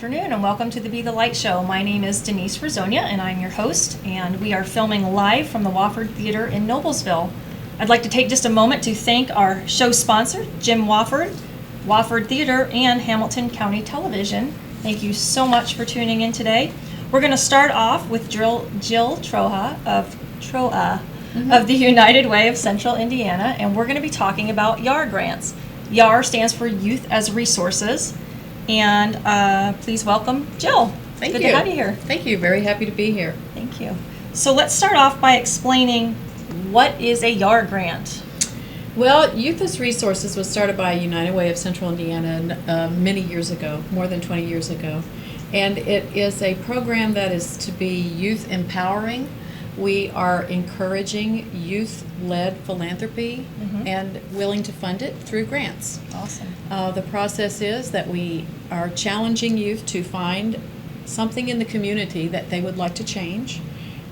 afternoon and welcome to the Be the Light Show. My name is Denise Razonia and I'm your host, and we are filming live from the Wofford Theater in Noblesville. I'd like to take just a moment to thank our show sponsor, Jim Wofford, Wofford Theater, and Hamilton County Television. Thank you so much for tuning in today. We're going to start off with Jill Troha of the United Way of Central Indiana, and we're going to be talking about YAR grants. YAR stands for Youth as Resources. And please welcome Jill. Thank you. Good to have you here. Thank you. Very happy to be here. Thank you. So let's start off by explaining what is a YAR grant. Well, Youth as Resources was started by United Way of Central Indiana many years ago, more than 20 years ago. And it is a program that is to be youth empowering. We are encouraging youth-led philanthropy and willing to fund it through grants. Awesome. The process is that we are challenging youth to find something in the community that they would like to change,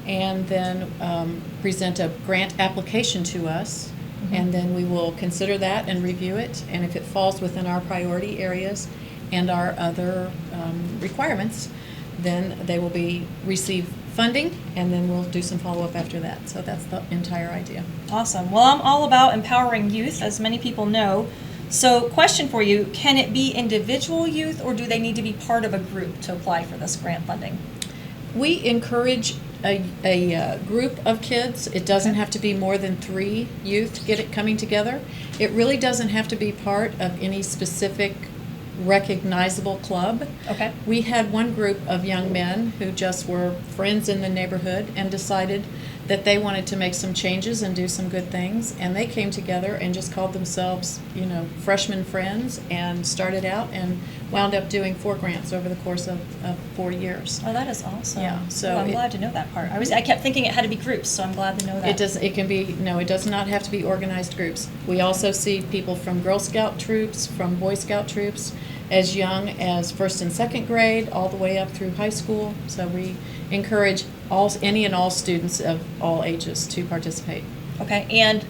and then present a grant application to us, and then we will consider that and review it, and if it falls within our priority areas and our other requirements, then they will receive funding, and then we'll do some follow-up after that. So that's the entire idea. Awesome. Well, I'm all about empowering youth, as many people know. So question for you, can it be individual youth, or do they need to be part of a group to apply for this grant funding? We encourage a group of kids. It doesn't have to be more than 3 youth coming together. It really doesn't have to be part of any specific recognizable club. Okay. We had one group of young men who just were friends in the neighborhood and decided that they wanted to make some changes and do some good things, and they came together and just called themselves, freshman friends, and started out and wound up doing 4 grants over the course of 4 years. Oh, that is awesome. Yeah, so I'm glad to know that part. I kept thinking it had to be groups, so I'm glad to know that. It does not have to be organized groups. We also see people from Girl Scout troops, from Boy Scout troops, as young as 1st and 2nd grade, all the way up through high school. So we encourage any and all students of all ages to participate. Okay, and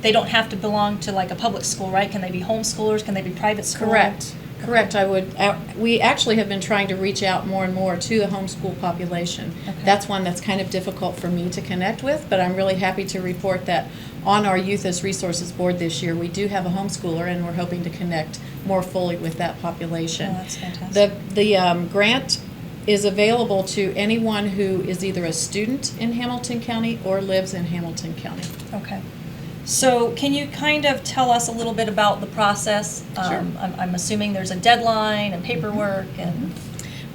they don't have to belong to like a public school, right? Can they be homeschoolers? Can they be private school? Correct. We actually have been trying to reach out more and more to the homeschool population. Okay. That's one that's kind of difficult for me to connect with, but I'm really happy to report that on our Youth as Resources board this year, we do have a homeschooler, and we're hoping to connect more fully with that population. Oh, that's fantastic. The grant is available to anyone who is either a student in Hamilton County or lives in Hamilton County. Okay. So can you kind of tell us a little bit about the process? Sure. I'm assuming there's a deadline and paperwork and...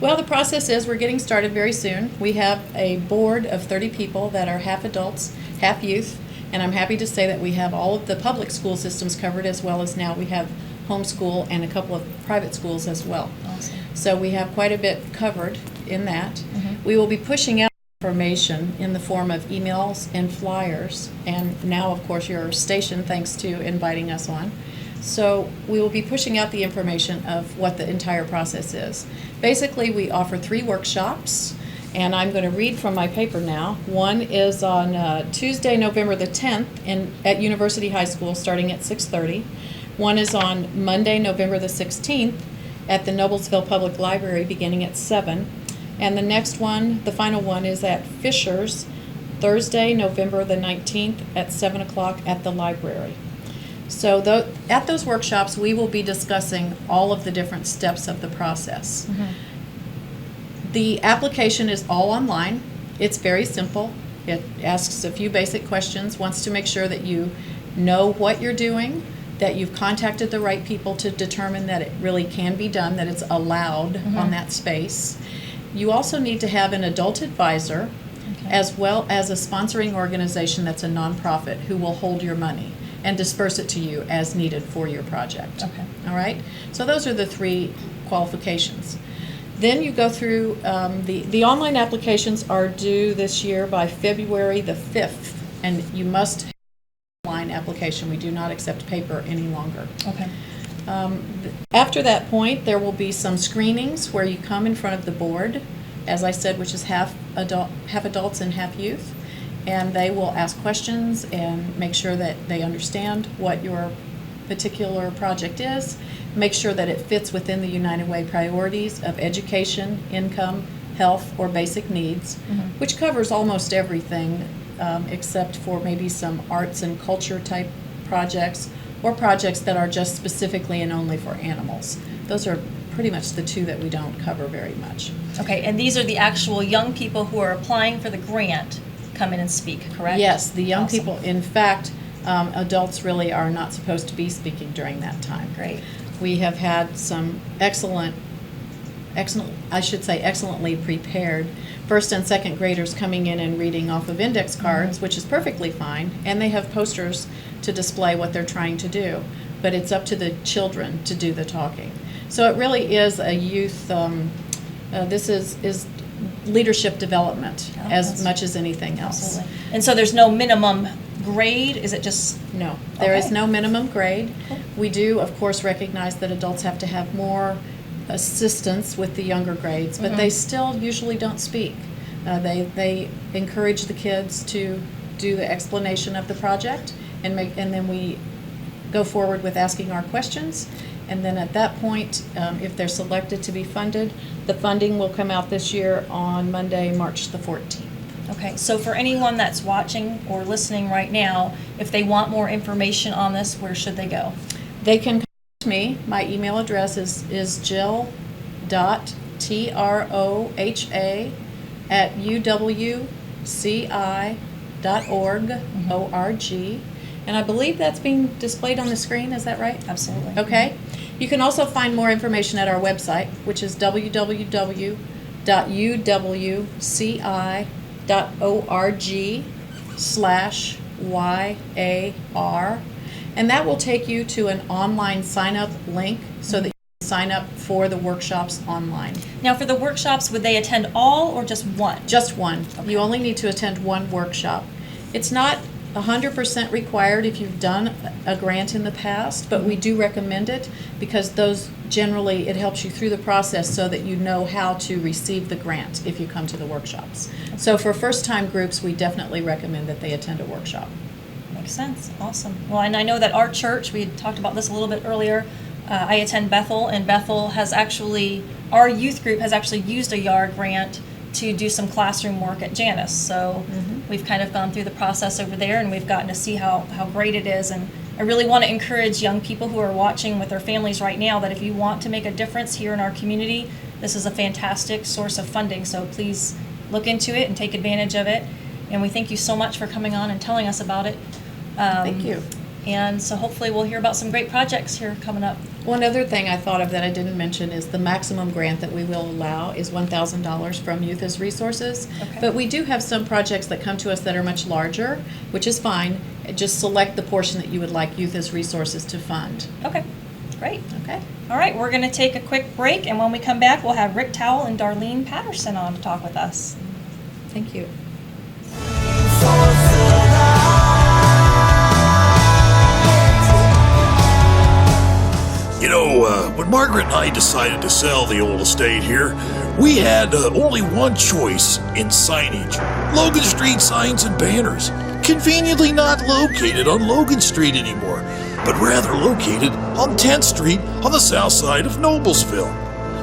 Well, the process is we're getting started very soon. We have a board of 30 people that are half adults, half youth, and I'm happy to say that we have all of the public school systems covered, as well as now we have homeschool and a couple of private schools as well. Awesome. So we have quite a bit covered in that. We will be pushing out information in the form of emails and flyers, and now of course your station, thanks to inviting us on. So we will be pushing out the information of what the entire process is. Basically, we offer 3 workshops, and I'm going to read from my paper now. One is on Tuesday, November the 10th at University High School, starting at 6:30. One is on Monday, November the 16th at the Noblesville Public Library, beginning at 7. And the next one, the final one, is at Fisher's, Thursday, November the 19th at 7 o'clock at the library. So at those workshops, we will be discussing all of the different steps of the process. The application is all online. It's very simple. It asks a few basic questions, wants to make sure that you know what you're doing, that you've contacted the right people to determine that it really can be done, that it's allowed on that space. You also need to have an adult advisor, as well as a sponsoring organization that's a nonprofit who will hold your money and disperse it to you as needed for your project. Okay. All right? So those are the 3 qualifications. Then you go through, the online applications are due this year by February the 5th, and you must have an online application. We do not accept paper any longer. Okay. After that point, there will be some screenings where you come in front of the board, as I said, which is half adults and half youth, and they will ask questions and make sure that they understand what your particular project is, make sure that it fits within the United Way priorities of education, income, health, or basic needs, which covers almost everything except for maybe some arts and culture type projects or projects that are just specifically and only for animals. Those are pretty much the two that we don't cover very much. Okay, and these are the actual young people who are applying for the grant come in and speak, correct? Yes, the young Awesome. people. In fact, adults really are not supposed to be speaking during that time. Great. We have had some excellently prepared first and second graders coming in and reading off of index cards, which is perfectly fine, and they have posters to display what they're trying to do. But it's up to the children to do the talking. So it really is a youth, this is leadership development as much as anything else. Absolutely. And so there's no minimum grade? Is it just... No, there is Okay. no minimum grade. Cool. We do, of course, recognize that adults have to have more assistance with the younger grades, but they still usually don't speak. They encourage the kids to do the explanation of the project, and then we go forward with asking our questions. And then at that point, if they're selected to be funded, the funding will come out this year on Monday, March the 14th. Okay, so for anyone that's watching or listening right now, if they want more information on this, where should they go? They can contact me. My email address is jill.troha@uwci.org. And I believe that's being displayed on the screen, is that right? Absolutely. Okay. You can also find more information at our website, which is www.uwci.org/YAR. And that will take you to an online sign-up link so that you can sign up for the workshops online. Now, for the workshops, would they attend all or just one? Just one. Okay. You only need to attend one workshop. It's not 100% required if you've done a grant in the past, but we do recommend it because those generally, it helps you through the process so that you know how to receive the grant if you come to the workshops. So for first-time groups, we definitely recommend that they attend a workshop. Makes sense. Awesome. Well, and I know that our church, we had talked about this a little bit earlier. I attend Bethel, and Bethel has actually, our youth group has actually used a YAR grant to do some classroom work at Janus. So we've kind of gone through the process over there, and we've gotten to see how great it is. And I really want to encourage young people who are watching with their families right now that if you want to make a difference here in our community, this is a fantastic source of funding. So please look into it and take advantage of it. And we thank you so much for coming on and telling us about it. Thank you. And so hopefully we'll hear about some great projects here coming up. One other thing I thought of that I didn't mention is the maximum grant that we will allow is $1,000 from Youth as Resources. Okay. But we do have some projects that come to us that are much larger, which is fine. Just select the portion that you would like Youth as Resources to fund. Okay, great. Okay? All right, we're going to take a quick break, and when we come back, we'll have Rick Towle and Darlene Patterson on to talk with us. Thank you. You know, when Margaret and I decided to sell the old estate here, we had only one choice in signage. Logan Street signs and banners. Conveniently not located on Logan Street anymore, but rather located on 10th Street on the south side of Noblesville.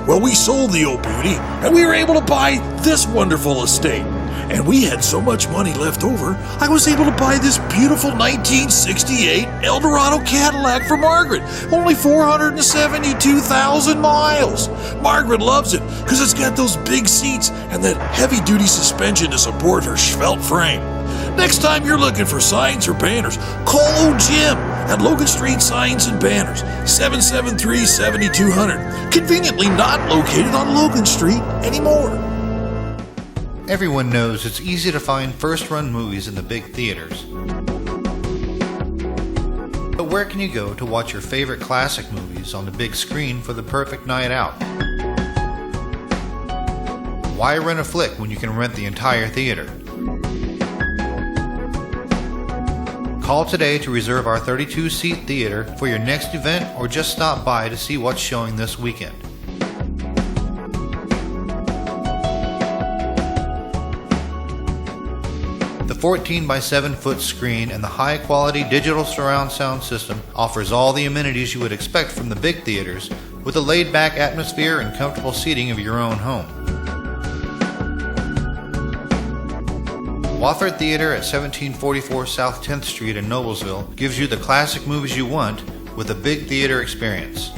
Well, we sold the old beauty, and we were able to buy this wonderful estate. And we had so much money left over, I was able to buy this beautiful 1968 Eldorado Cadillac for Margaret. Only 472,000 miles. Margaret loves it because it's got those big seats and that heavy-duty suspension to support her svelte frame. Next time you're looking for signs or banners, call old Jim at Logan Street Signs and Banners, 773-7200. Conveniently not located on Logan Street anymore. Everyone knows it's easy to find first-run movies in the big theaters. But where can you go to watch your favorite classic movies on the big screen for the perfect night out? Why rent a flick when you can rent the entire theater? Call today to reserve our 32-seat theater for your next event or just stop by to see what's showing this weekend. The 14 by 7 foot screen and the high quality digital surround sound system offers all the amenities you would expect from the big theaters, with a laid back atmosphere and comfortable seating of your own home. Wofford Theater at 1744 South 10th Street in Noblesville gives you the classic movies you want with a big theater experience.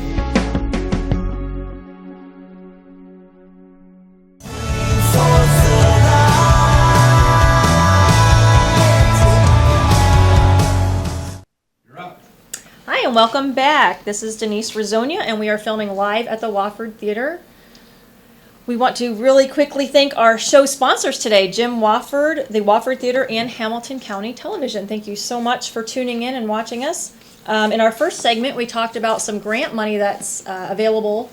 Hi and welcome back. This is Denise Rizonia and we are filming live at the Wofford Theater. We want to really quickly thank our show sponsors today, Jim Wofford, the Wofford Theater, and Hamilton County Television. Thank you so much for tuning in and watching us. In our first segment, we talked about some grant money that's available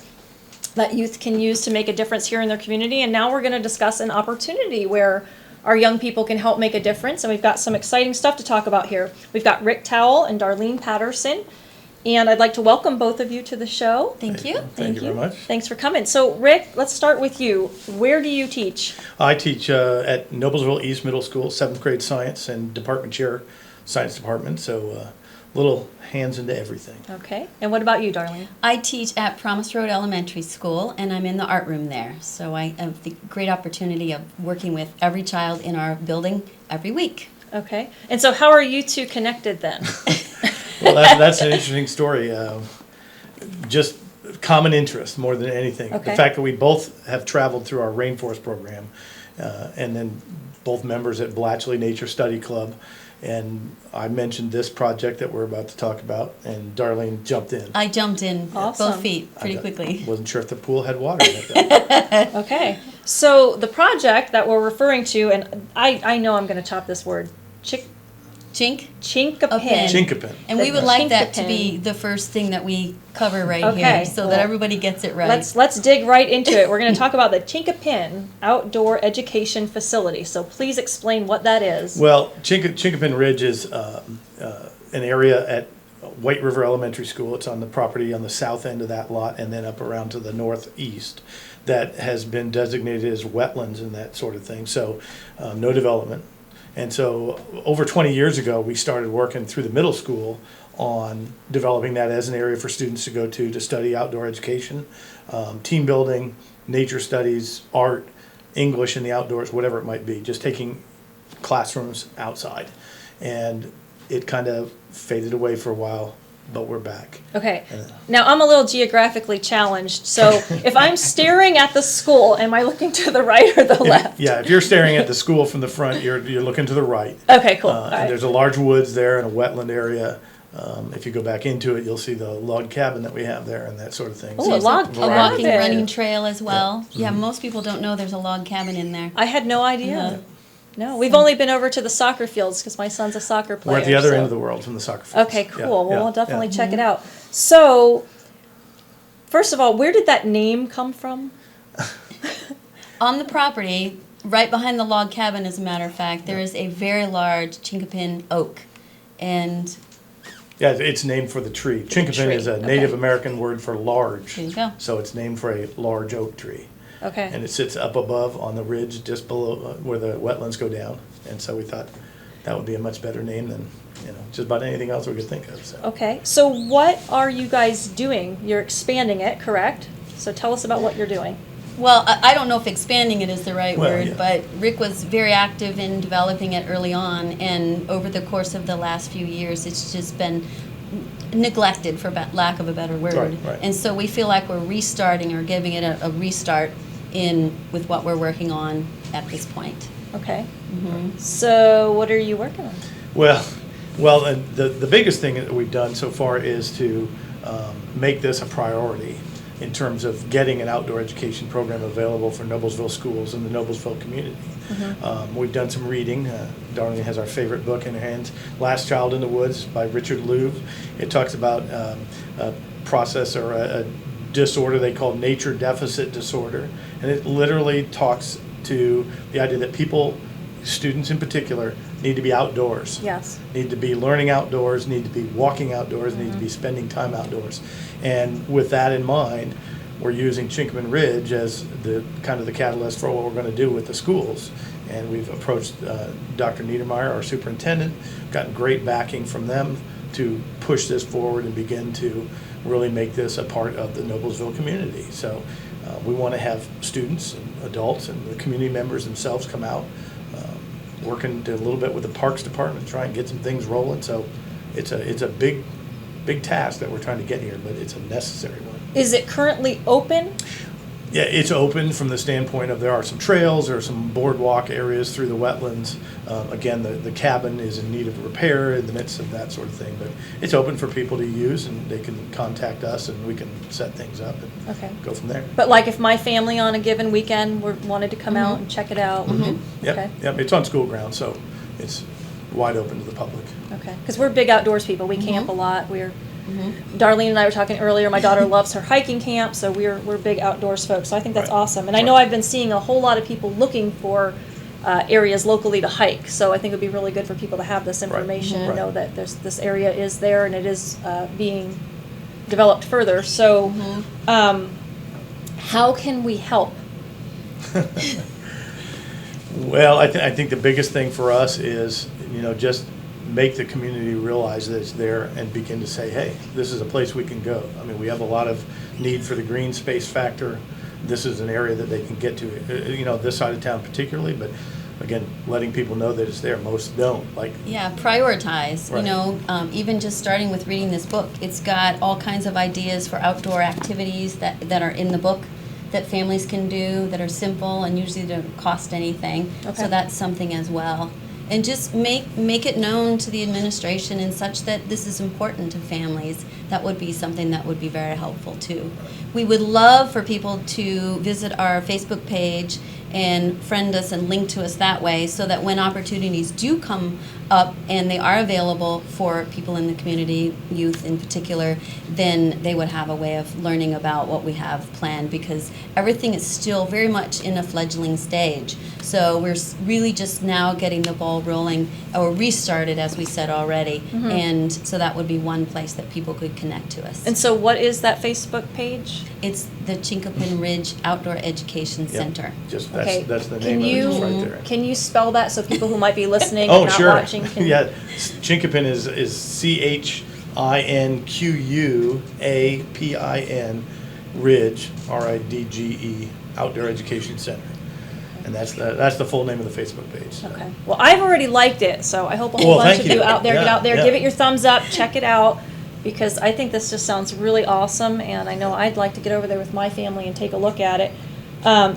that youth can use to make a difference here in their community. And now we're going to discuss an opportunity where our young people can help make a difference. And we've got some exciting stuff to talk about here. We've got Rick Towle and Darlene Patterson. And I'd like to welcome both of you to the show. Thank you. Thank you very much. Thanks for coming. So, Rick, let's start with you. Where do you teach? I teach at Noblesville East Middle School, 7th grade science and department chair science department. So little hands into everything. Okay. And what about you, Darlene? I teach at Promise Road Elementary School, and I'm in the art room there. So I have the great opportunity of working with every child in our building every week. Okay. And so how are you two connected then? Well, that's an interesting story. Just common interest more than anything. Okay. The fact that we both have traveled through our rainforest program, and then both members at Blatchley Nature Study Club. And I mentioned this project that we're about to talk about, and Darlene jumped in. I jumped in Awesome. both feet pretty quickly. Wasn't sure if the pool had water in it. Okay. So the project that we're referring to, and I know I'm going to chop this word, Chink? Chinquapin. Okay. Chinquapin. And we would like that to Chinquapin. be the first thing that we cover right Okay, here so well, that everybody gets it right. Let's dig right into it. We're going to talk about the Chinquapin Outdoor Education Facility. So please explain what that is. Well, Chinquapin Ridge is an area at White River Elementary School. It's on the property on the south end of that lot and then up around to the northeast that has been designated as wetlands and that sort of thing. So no development. And so over 20 years ago, we started working through the middle school on developing that as an area for students to go to study outdoor education, team building, nature studies, art, English in the outdoors, whatever it might be, just taking classrooms outside. And it kind of faded away for a while, but we're back. Okay. Now I'm a little geographically challenged. So if I'm staring at the school, am I looking to the right or the left? Yeah, if you're staring at the school from the front, you're looking to the right. Okay, cool. All right. And there's a large woods there and a wetland area. If you go back into it, you'll see the log cabin that we have there and that sort of thing. Oh, So a it's log a variety. walking, cabin. running trail as well. Yeah, most people don't know there's a log cabin in there. I had no idea. Yeah. No, we've only been over to the soccer fields because my son's a soccer player. We're at the other so- end of the world from the soccer field. Okay, cool. Well, we'll definitely check it out. So, first of all, where did that name come from? On the property, right behind the log cabin, as a matter of fact, there is a very large Chinquapin oak. And Yeah, it's named for the tree. Chinquapin tree, is a okay. Native American word for large. there you go. So it's named for a large oak tree. Okay. And it sits up above on the ridge just below where the wetlands go down. And so we thought that would be a much better name than, just about anything else we could think of. So. Okay. So, what are you guys doing? You're expanding it, correct? So, tell us about what you're doing. Well, I don't know if expanding it is the right Well, word, yeah. but Rick was very active in developing it early on, and over the course of the last few years, it's just been neglected, for lack of a better word. Right. And so we feel like we're restarting or giving it a restart with what we're working on at this point. Okay. So, what are you working on? Well, and the biggest thing that we've done so far is to make this a priority in terms of getting an outdoor education program available for Noblesville schools and the Noblesville community. We've done some reading. Darlene has our favorite book in her hands, Last Child in the Woods by Richard Louv. It talks about a process or a disorder they call nature deficit disorder. And it literally talks to the idea that people, students in particular, need to be outdoors. Yes. Need to be learning outdoors, need to be walking outdoors, need to be spending time outdoors. And with that in mind, we're using Chinquapin Ridge as the kind of the catalyst for what we're going to do with the schools. And we've approached Dr. Niedermeyer, our superintendent, gotten great backing from them to push this forward and begin to really make this a part of the Noblesville community. So we want to have students and adults and the community members themselves come out, working a little bit with the Parks Department to try and get some things rolling. So it's a big task that we're trying to get here, but it's a necessary one. Is it currently open? Yeah, it's open from the standpoint of there are some trails, there are some boardwalk areas through the wetlands. Again, the cabin is in need of repair in the midst of that sort of thing, but it's open for people to use, and they can contact us and we can set things up and go from there. But like if my family on a given weekend wanted to come out and check it out? Yep, it's on school grounds, so it's wide open to the public. Okay, because we're big outdoors people. We camp a lot. Darlene and I were talking earlier. My daughter loves her hiking camp, so we're big outdoors folks. So I think that's awesome. And I know I've been seeing a whole lot of people looking for areas locally to hike. So I think it would be really good for people to have this information and know that this area is there and it is being developed further. So how can we help? Well, I think the biggest thing for us is, just make the community realize that it's there and begin to say, hey, this is a place we can go. I mean, we have a lot of need for the green space factor. This is an area that they can get to, this side of town particularly, but again, letting people know that it's there. Most don't. Prioritize. Right. Even just starting with reading this book, it's got all kinds of ideas for outdoor activities that are in the book that families can do that are simple and usually don't cost anything. Okay. So that's something as well. And just make it known to the administration and such that this is important to families. That would be something that would be very helpful too. We would love for people to visit our Facebook page and friend us and link to us that way so that when opportunities do come up and they are available for people in the community, youth in particular, then they would have a way of learning about what we have planned, because everything is still very much in a fledgling stage. So we're really just now getting the ball rolling, or restarted, as we said already. And so that would be one place that people could connect to us. And so what is that Facebook page? It's the Chinquapin Ridge Outdoor Education Center. Just that's the name of it, just right there. Can you spell that so people who might be listening and not watching can... Yeah, Chinquapin is Chinquapin, Ridge, RIDGE, Outdoor Education Center. And that's the full name of the Facebook page. So. Okay. Well, I've already liked it, so I hope a whole bunch of you out there get out there, give it your thumbs up, check it out, because I think this just sounds really awesome, and I know I'd like to get over there with my family and take a look at it.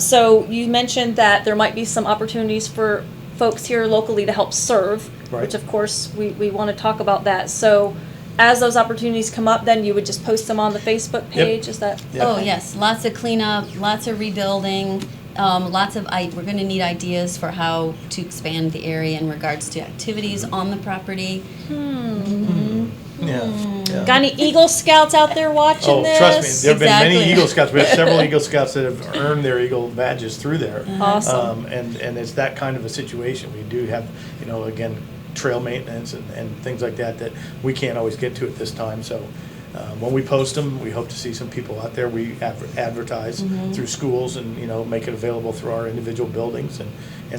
So you mentioned that there might be some opportunities for folks here locally to help serve, which of course we want to talk about that. So as those opportunities come up, then you would just post them on the Facebook page? Is that? Yep. Oh yes, lots of cleanup, lots of rebuilding. We're going to need ideas for how to expand the area in regards to activities on the property. Yeah. Got any Eagle Scouts out there watching this? Trust me, there have been many Eagle Scouts. We have several Eagle Scouts that have earned their Eagle badges through there. Awesome. And it's that kind of a situation. We do have, again, trail maintenance and things like that we can't always get to at this time. So when we post them, we hope to see some people out there. We advertise through schools and, make it available through our individual buildings and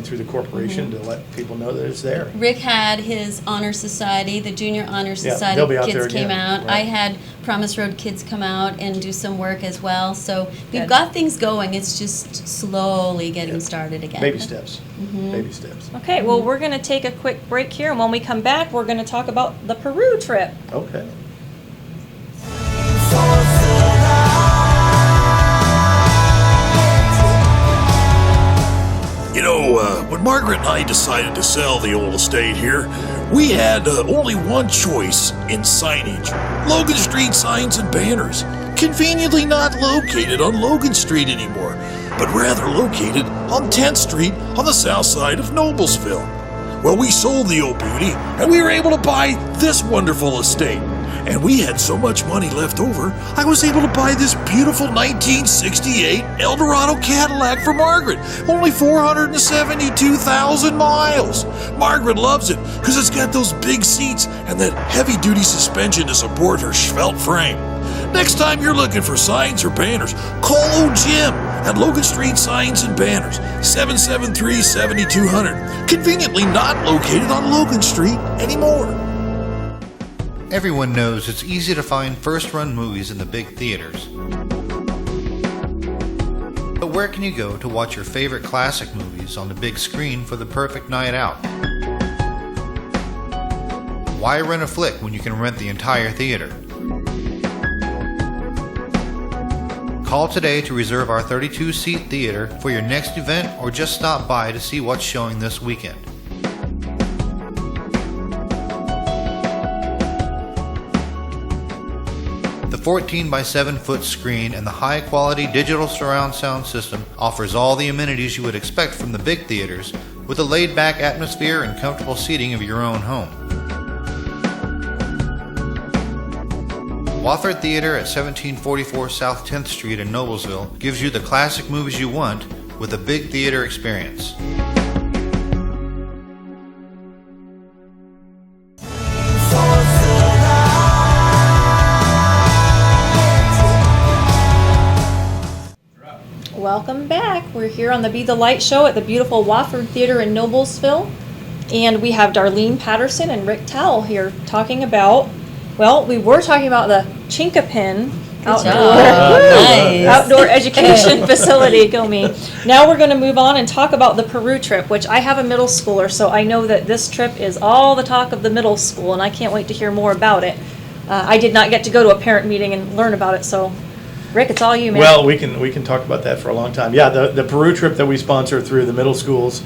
through the corporation to let people know that it's there. Rick had his Honor Society, the Junior Honor Society kids came out. Right. I had Promise Road kids come out and do some work as well. So we've got things going. It's just slowly getting started again. Baby steps. Baby steps. Okay, well, we're going to take a quick break here, and when we come back, we're going to talk about the Peru trip. Okay. When Margaret and I decided to sell the old estate here, we had only one choice in signage: Logan Street signs and banners. Conveniently not located on Logan Street anymore, but rather located on 10th Street on the south side of Noblesville. Well, we sold the old beauty, and we were able to buy this wonderful estate. And we had so much money left over, I was able to buy this beautiful 1968 Eldorado Cadillac for Margaret. Only 472,000 miles. Margaret loves it because it's got those big seats and that heavy-duty suspension to support her svelte frame. Next time you're looking for signs or banners, call old Jim at Logan Street Signs and Banners, 773-7200. Conveniently not located on Logan Street anymore. Everyone knows it's easy to find first-run movies in the big theaters. But where can you go to watch your favorite classic movies on the big screen for the perfect night out? Why rent a flick when you can rent the entire theater? Call today to reserve our 32-seat theater for your next event, or just stop by to see what's showing this weekend. The 14 by 7 foot screen and the high quality digital surround sound system offers all the amenities you would expect from the big theaters, with a laid back atmosphere and comfortable seating of your own home. Wofford Theater at 1744 South 10th Street in Noblesville gives you the classic movies you want with a big theater experience. Welcome back. We're here on the Be the Light show at the beautiful Wofford Theater in Noblesville. And we have Darlene Patterson and Rick Towle here talking about, well, we were talking about the Chinquapin outdoor education facility. Go me. Now we're going to move on and talk about the Peru trip, which I have a middle schooler, so I know that this trip is all the talk of the middle school, and I can't wait to hear more about it. I did not get to go to a parent meeting and learn about it, so Rick, it's all you, man. Well, we can talk about that for a long time. Yeah, the Peru trip that we sponsor through the middle schools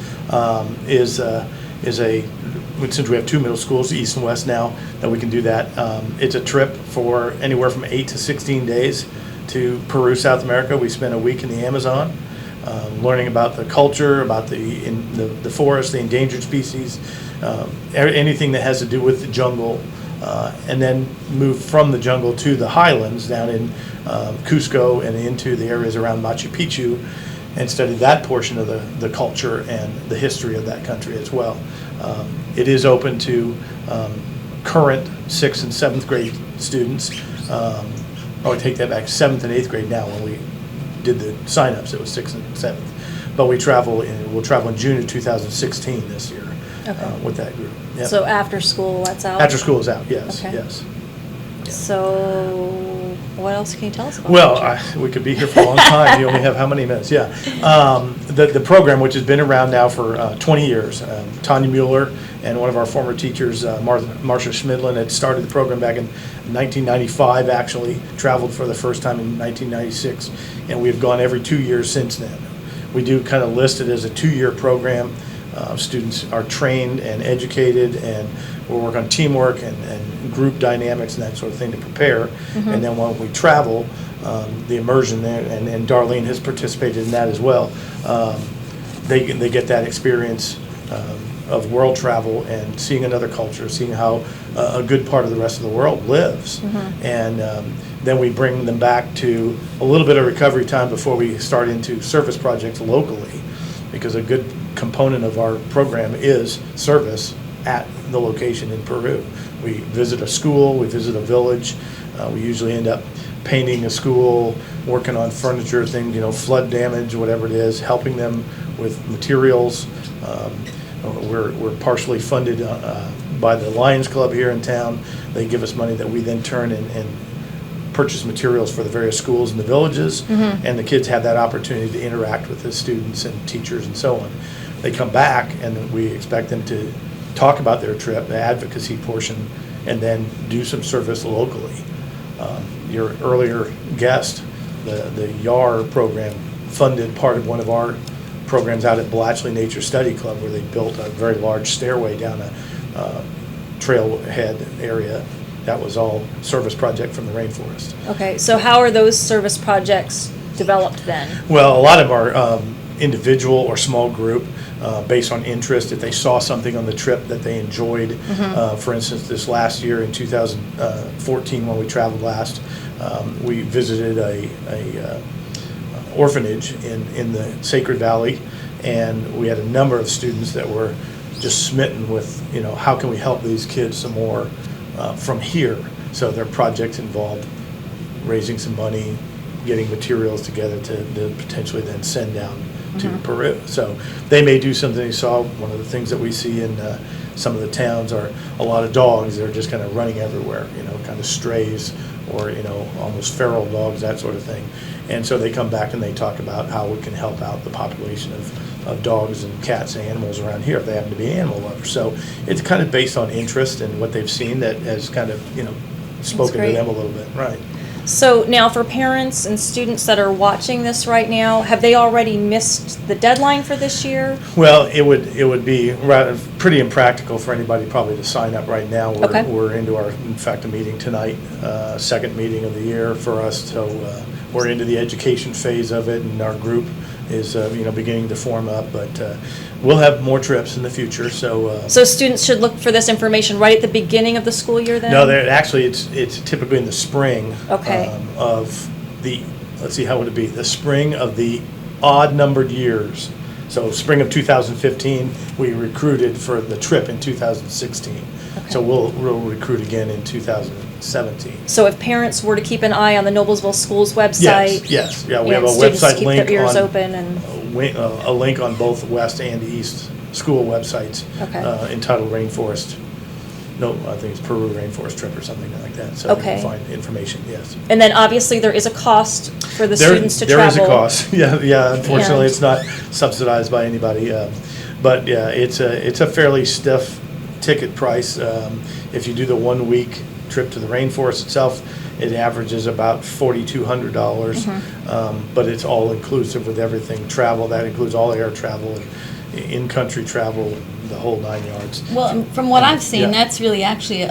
is a, since we have two middle schools, East and West now, that we can do that. It's a trip for anywhere from 8 to 16 days to Peru, South America. We spend a week in the Amazon, learning about the culture, about the forest, the endangered species, anything that has to do with the jungle, and then move from the jungle to the highlands down in Cusco and into the areas around Machu Picchu, and study that portion of the culture and the history of that country as well. It is open to current 6th and 7th grade students. I take that back, 7th and 8th grade now. When we did the sign-ups, it was 6th and 7th. But we'll travel in June of 2016 this year. Okay. With that group. Yep. So after school, that's out? After school is out, yes, Okay. yes. So what else can you tell us about Well, that trip? we could be here for a long time. You only have how many minutes? Yeah. The program, which has been around now for 20 years, Tanya Mueller and one of our former teachers, Marcia Schmidlin, had started the program back in 1995, actually, traveled for the first time in 1996, and we've gone every 2 years since then. We do kind of list it as a 2-year program. Students are trained and educated, and we'll work on teamwork and group dynamics and that sort of thing to prepare. Mm-hmm. And then when we travel, the immersion there, and Darlene has participated in that as well, they get that experience of world travel and seeing another culture, seeing how a good part of the rest of the world lives. Mm-hmm. And then we bring them back to a little bit of recovery time before we start into service projects locally, because a good component of our program is service at the location in Peru. We visit a school, we visit a village, we usually end up painting a school, working on furniture, things, flood damage, whatever it is, helping them with materials. We're partially funded by the Lions Club here in town. They give us money that we then turn and purchase materials for the various schools in the villages, mm-hmm. and the kids have that opportunity to interact with the students and teachers and so on. They come back, and we expect them to talk about their trip, the advocacy portion, and then do some service locally. Your earlier guest, the YAR program, funded part of one of our programs out at Blatchley Nature Study Club, where they built a very large stairway down a trailhead area. That was all service project from the rainforest. Okay, so how are those service projects developed then? Well, a lot of them are individual or small group, based on interest. If they saw something on the trip that they enjoyed, mm-hmm. For instance, this last year in 2014 when we traveled last, we visited a orphanage in the Sacred Valley, and we had a number of students that were just smitten with, how can we help these kids some more from here. So their projects involved raising some money, getting materials together to potentially then send down to Peru. So they may do something. You saw one of the things that we see in some of the towns are a lot of dogs that are just kind of running everywhere, kind of strays or, almost feral dogs, that sort of thing. And so they come back and they talk about how we can help out the population of dogs and cats and animals around here if they happen to be animal lovers. So it's kind of based on interest and what they've seen that has kind of, spoken to them a little bit. Right. So now for parents and students that are watching this right now, have they already missed the deadline for this year? Well, it would be pretty impractical for anybody probably to sign up right now. We're into in fact, a meeting tonight, second meeting of the year for us. So we're into the education phase of it, and our group is beginning to form up. But we'll have more trips in the future. So students should look for this information right at the beginning of the school year then? No, actually it's typically in the spring. Okay. Of the, let's see, how would it be? The spring of the odd numbered years. So spring of 2015, we recruited for the trip in 2016. Okay. So we'll recruit again in 2017. So if parents were to keep an eye on the Noblesville Schools website. Yes. Yeah, we have a website link keep their ears open and a link on both West and East school websites. Okay. Entitled Rainforest. No, I think it's Peru Rainforest Trip or something like that. So okay. You can find information, yes. And then obviously there is a cost for the students to travel. There is a cost, yeah. Unfortunately, it's not subsidized by anybody. But yeah, it's a fairly stiff ticket price. If you do the 1 week trip to the rainforest itself, it averages about $4,200. But it's all inclusive with everything. Travel, that includes all air travel and in-country travel, the whole 9 yards. Well, from what I've seen, that's really actually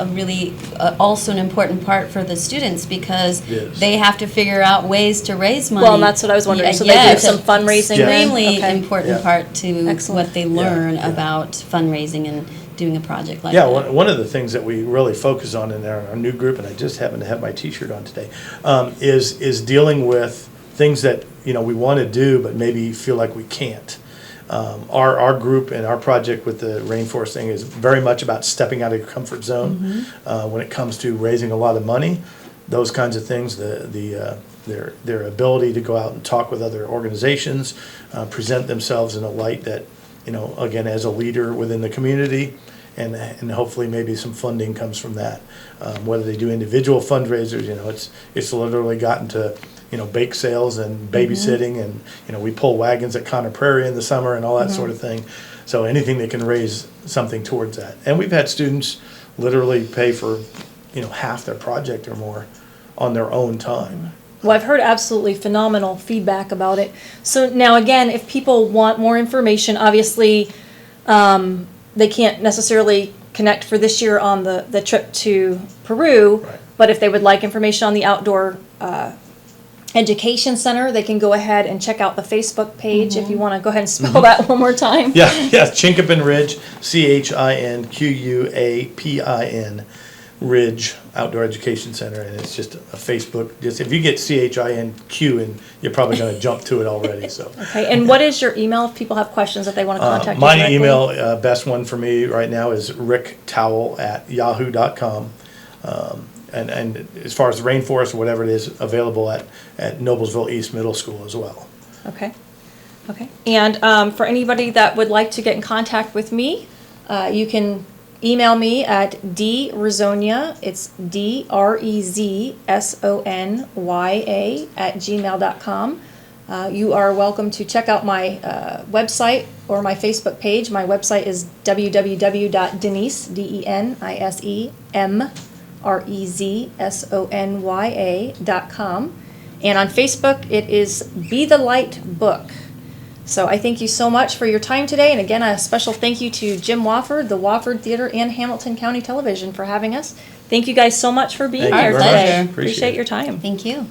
also an important part for the students because they have to figure out ways to raise money. Well, that's what I was wondering. So they do some fundraising then? Extremely important part to what they learn about fundraising and doing a project like that. Yeah, one of the things that we really focus on in our new group, and I just happen to have my T-shirt on today, is dealing with things that we want to do but maybe feel like we can't. Our group and our project with the rainforest thing is very much about stepping out of your comfort zone when it comes to raising a lot of money, those kinds of things. Their ability to go out and talk with other organizations, present themselves in a light that again as a leader within the community, and hopefully maybe some funding comes from that. Whether they do individual fundraisers, it's literally gotten to bake sales and babysitting, and we pull wagons at Conner Prairie in the summer and all that sort of thing. So anything that can raise something towards that. And we've had students literally pay for half their project or more on their own time. Well, I've heard absolutely phenomenal feedback about it. So now again, if people want more information, obviously they can't necessarily connect for this year on the trip to Peru, Right. But if they would like information on the outdoor Education Center, they can go ahead and check out the Facebook page. If you want to go ahead and spell that one more time. Yeah, Chinquapin Ridge, Chinquapin Ridge Outdoor Education Center, and it's just a Facebook. Just if you get CHINQ, and you're probably going to jump to it already. So. Okay, and what is your email if people have questions that they want to contact you my directly? email, best one for me right now is ricktowle@yahoo.com. And as far as the rainforest or whatever it is, available at Noblesville East Middle School as well. Okay. And for anybody that would like to get in contact with me, you can email me at drezzonya, it's DREZSONYA @gmail.com. You are welcome to check out my website or my Facebook page. My website is www.denise, DENISE, and on Facebook it is Be the Light Book. So I thank you so much for your time today, and again a special thank you to Jim Wofford, the Wofford Theater, and Hamilton County Television for having us. Thank you guys so much for being here today. Our pleasure. Appreciate your time. Thank you.